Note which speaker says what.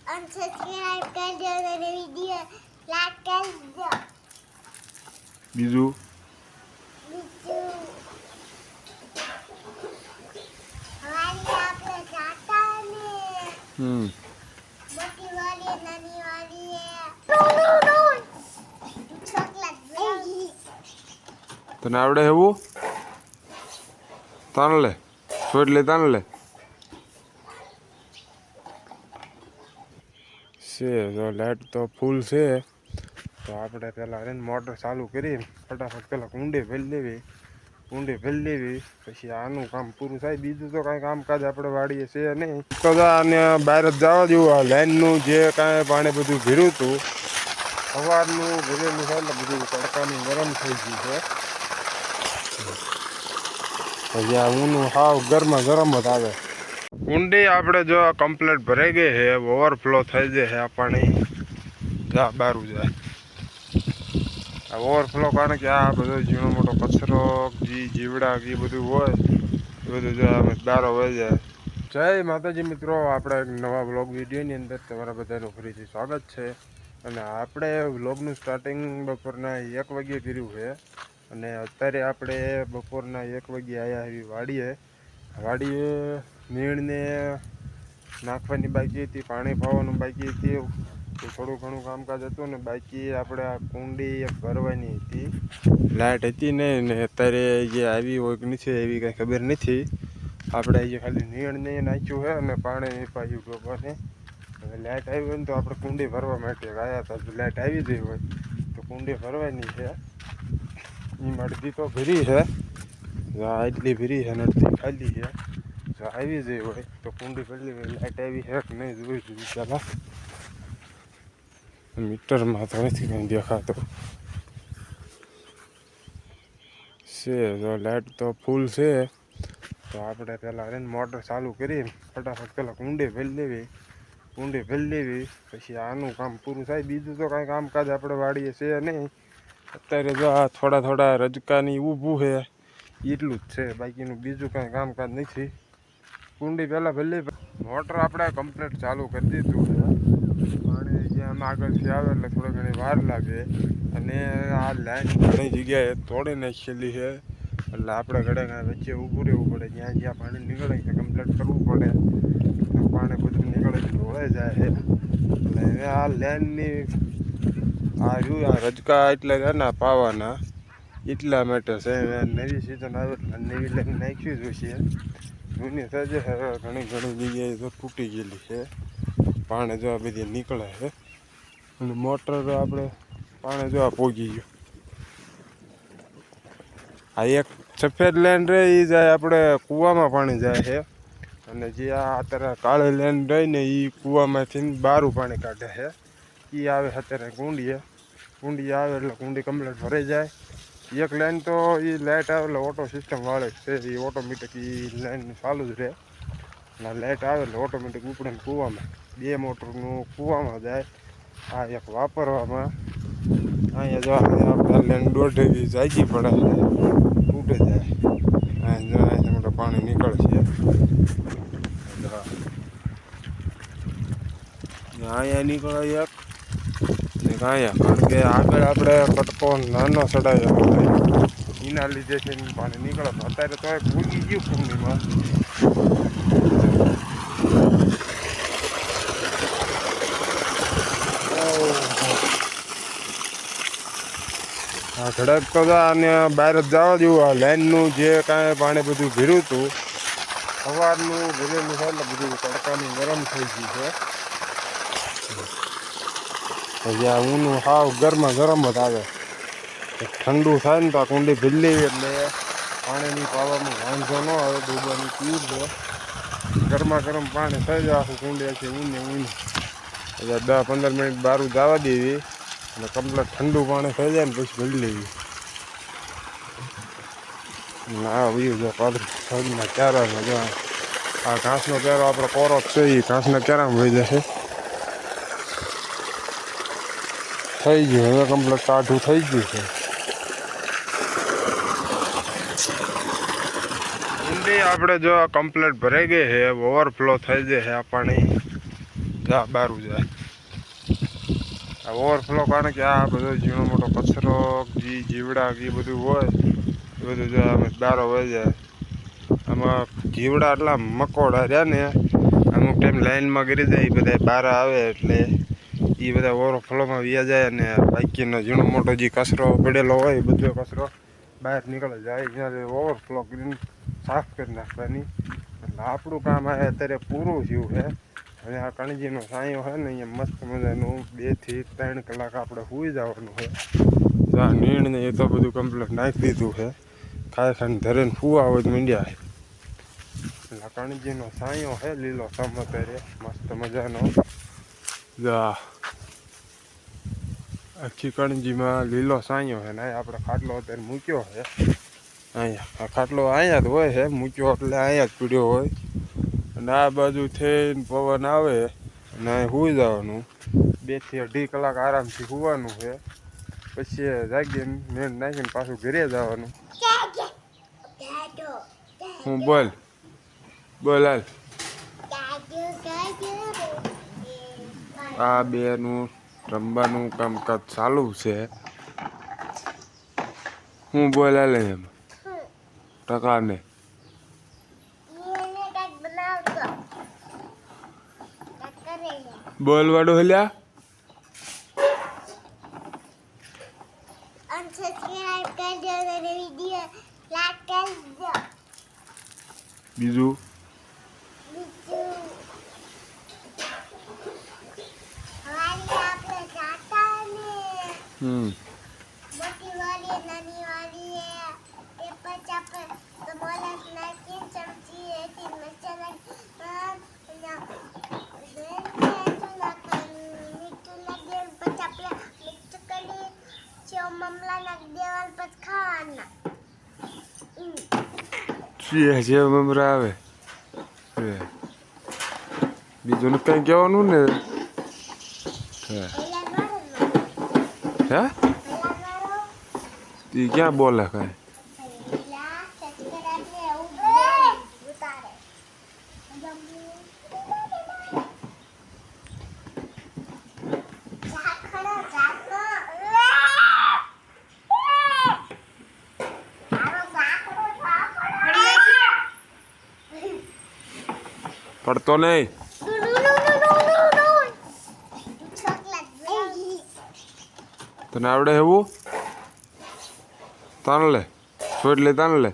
Speaker 1: Subscribe કરજો અને video like કરજો.
Speaker 2: બીજું
Speaker 1: હવારે આપણે જાતા ને મોટી વાળી નાની વાળી ચોકલેટ
Speaker 2: તને આવડે એવું તાન લે છોડ લે તાન લે છે જો લાઈટ તો ફૂલ છે તો આપણે પહેલાં એને મોટર ચાલુ કરી ફટાફટ પહેલાં કુંડી ભરી લેવી પછી આનું કામ પૂરું થાય. બીજું તો કાંઈ કામકાજ આપણે વાડીએ છે નહીં. તો આને બહાર જ જવા જેવું આ લાઈનનું જે કાંઈ પાણી બધું ભીર્યું હતું સવારનું ભરેલું છે એટલે બધું તડકાનું ગરમ થઈ ગયું છે. પછી આ ઊનું હાવ ગરમ જ આવે. કુંડી આપણે જો કમ્પ્લીટ ભરાઈ ગઈ છે, ઓવરફ્લો થઈ જાય છે આ પાણી જા બારું જાય. આ ઓવરફ્લો કારણ કે આ બધો ઝીણો મોટો કચરો જીવડા એ બધું હોય એ બધું જો અમે બારો વહી જાય. જય માતાજી મિત્રો, આપણા એક નવા વ્લોગ વિડીયોની અંદર તમારા બધાનું ફરીથી સ્વાગત છે. અને આપણે વ્લોગનું સ્ટાર્ટિંગ બપોરના 1 વાગ્યે કર્યું છે અને અત્યારે આપણે બપોરના 1 વાગ્યે આવ્યા એવી વાડીએ નીણને નાખવાની બાકી હતી, પાણી પાવાનું બાકી હતી, થોડું ઘણું કામકાજ હતું ને બાકી આપણે આ કુંડી ભરવાની હતી. લાઇટ હતી નહીં ને અત્યારે જે આવી હોય કે નથી એવી કાંઈ ખબર નથી. આપણે જે ખાલી નીણને નાખ્યું છે અને પાણી પાયું ડોબાને. હવે લાઇટ આવી હોય ને તો આપણે કુંડી ભરવા માટે આવ્યા હતા. જો લાઇટ આવી ગઈ હોય તો કુંડી ભરવાની છે. એમાં અડધી તો ભરી છે, એટલી ભરી છે ને અડધી ખાલી છે. જો આવી જઈ હોય તો કુંડી ભરી લાઇટ આવી છે કે નહીં જોઈ જોઈએ ચાલો. મીટરમાં તો નથી કંઈ દેખાતો છે. જો લાઇટ તો ફૂલ છે તો આપણે પહેલાં એને મોટર ચાલુ કરી ફટાફટ પહેલાં કુંડી ભરી લેવી પછી આનું કામ પૂરું થાય. બીજું તો કાંઈ કામકાજ આપણે વાડીએ છે નહીં. અત્યારે જો આ થોડા રજકાની ઊભું છે એટલું જ છે, બાકીનું બીજું કાંઈ કામકાજ નથી. કુંડી પહેલાં ભરી મોટર આપણે કમ્પ્લીટ ચાલુ કરી દીધું છે. પાણી જ્યાં આગળથી આવે એટલે થોડી ઘણી વાર લાગે અને આ લાઈન ઘણી જગ્યાએ તોડી નાખેલી છે એટલે આપણે ઘડે વચ્ચે ઊભું રહેવું પડે. જ્યાં પાણી નીકળે છે કમ્પ્લીટ કરવું પડે. પાણી બધું નીકળે છે ઢોળાઈ જાય છે એટલે હવે આ લાઈનની આ રજકા એટલે એના પાવાના એટલા માટે છે. નવી સિઝન આવે એટલે નવી લાઈન નાખવી જોઈશે. જૂની સજે ઘણી જગ્યાએ તો તૂટી ગયેલી છે. પાણી જો આ બધી નીકળે છે અને મોટર આપણે પાણી જો પોગી ગયું. આ એક સફેદ લાઈન રહે એ જાય આપણે કૂવામાં પાણી જાય છે અને જે આ અત્યારે કાળી લાઈન રહી ને એ કૂવામાંથી બારું પાણી કાઢે છે. એ આવે અત્યારે કુંડી આવે એટલે કુંડી કમ્પ્લીટ ભરાઈ જાય. એક લાઈન તો એ લાઇટ આવે એટલે ઓટો સિસ્ટમ વાળે છે, એ ઓટોમેટિક એ લાઈન ચાલુ જ રહે. અને લાઇટ આવે એટલે ઓટોમેટિક ઉપડે કૂવામાં 2 મોટરનું કૂવામાં જાય. આ એક વાપરવામાં અહીંયા જો આપણે લાઈન દોઢેવી જાગી પડે તૂટે જાય. અહીંયા મોટું પાણી નીકળશે. અહીંયા નીકળે એક અહીંયા, કારણ કે આગળ આપણે કટકો નાનો ચડાવ્યો એના લીધે છે પાણી નીકળે. અત્યારે તો એક ભૂગી ગયું કુંડીમાં. હા ઘડક તો અને બહાર જ જવા જેવું આ લાઈનનું જે કાંઈ પાણી બધું ભીર્યું હતું સવારનું ભરેલું છે એટલે બધું તડકાનું ગરમ થઈ ગયું છે. પછી આ ઊનું હાવ ગરમ જ આવે. ઠંડુ થાય ને તો આ કુંડી ભરી લેવી એટલે પાણીની પાવામાં વાંધો ન આવે. ડૂબાની પીર છે ગરમ પાણી થઈ જાય આખું કુંડી આખી ઊની. એટલે 10-15 મિનિટ બારું જવા દેવી અને કમ્પ્લીટ ઠંડુ પાણી થઈ જાય ને પછી ભરી લેવી. ના બીજું જો પાદરના ક્યારામાં જો આ ઘાસનો ક્યારો આપણો કોરો છે એ ઘાસના ક્યારામાં વહી જશે. થઈ ગયું હવે કમ્પ્લીટ ટાઢું થઈ ગયું છે. કુંડી આપણે જો કમ્પ્લીટ ભરાઈ ગઈ છે, ઓવરફ્લો થઈ જાય છે આ પાણી જા બારું જાય. આ ઓવરફ્લો કારણ કે આ બધો ઝીણો મોટો કચરો જીવડા એ બધું હોય એ બધું જો આમ બારો વહી જાય. આમાં જીવડા એટલા મકોડા રહ્યા ને અમુક ટાઈમ લાઈનમાં ગરી જાય એ બધા બહાર આવે એટલે એ બધા ઓવરફ્લોમાં વ્યા જાય અને બાકીનો ઝીણો મોટો જે કચરો પડેલો હોય બધો કચરો બહાર નીકળે જાય. જ્યારે ઓવરફ્લો કરીને સાફ કરી નાખવાની. એટલે આપણું કામ આ અત્યારે પૂરું થયું છે. અને આ કણજીનો સાંયો છે ને અહીંયા મસ્ત મજાનું 2 થી 3 કલાક આપણે સૂઈ જવાનું છે. તો આ નીણ ને એ તો બધું કમ્પ્લીટ નાખી દીધું છે. ખાઈને ધરીને ફૂવા હોય તો મીંડ્યા. એટલે કણજીનો સાંયો છે લીલો સમ અત્યારે મસ્ત મજાનો. આખી કણજીમાં લીલો સાંયો છે ને આપણે ખાટલો અત્યારે મૂક્યો છે અહીંયા. આ ખાટલો અહીંયા જ હોય છે મૂક્યો એટલે અહીંયા જ પીડ્યો હોય. અને આ બાજુ થઈને પવન આવે અને અહીં સૂઈ જવાનું. 2 થી 2.5 કલાક આરામથી સૂવાનું છે. પછી જાગીને નીંદ નાખીને પાછું ઘરે જવાનું. હું બોલ હાલ. આ બેનું રમવાનું કામકાજ ચાલુ છે. હું બોલ હાલે એમ ટકાને બોલવાડું હલ્યા.
Speaker 1: અનસબસ્ક્રાઇબ કરજો અને વિડિયો લાઈક કરજો.
Speaker 2: બીજું
Speaker 1: હવારી આપણે જાતા ને મોટી વાળી નાની વાળી એ પછી આપણે તો મોલસ નાખી ચમચી એથી મરચાં મમલા નાખી દેવાનું પછી ખાવાના.
Speaker 2: જે મમરા આવે બીજું ને કઈ કહેવાનું ને. હે તી ક્યાં બોલે કઈ. પડતો નહીં. તને આવડે એવું તાન લે છોડ લે તાન લે.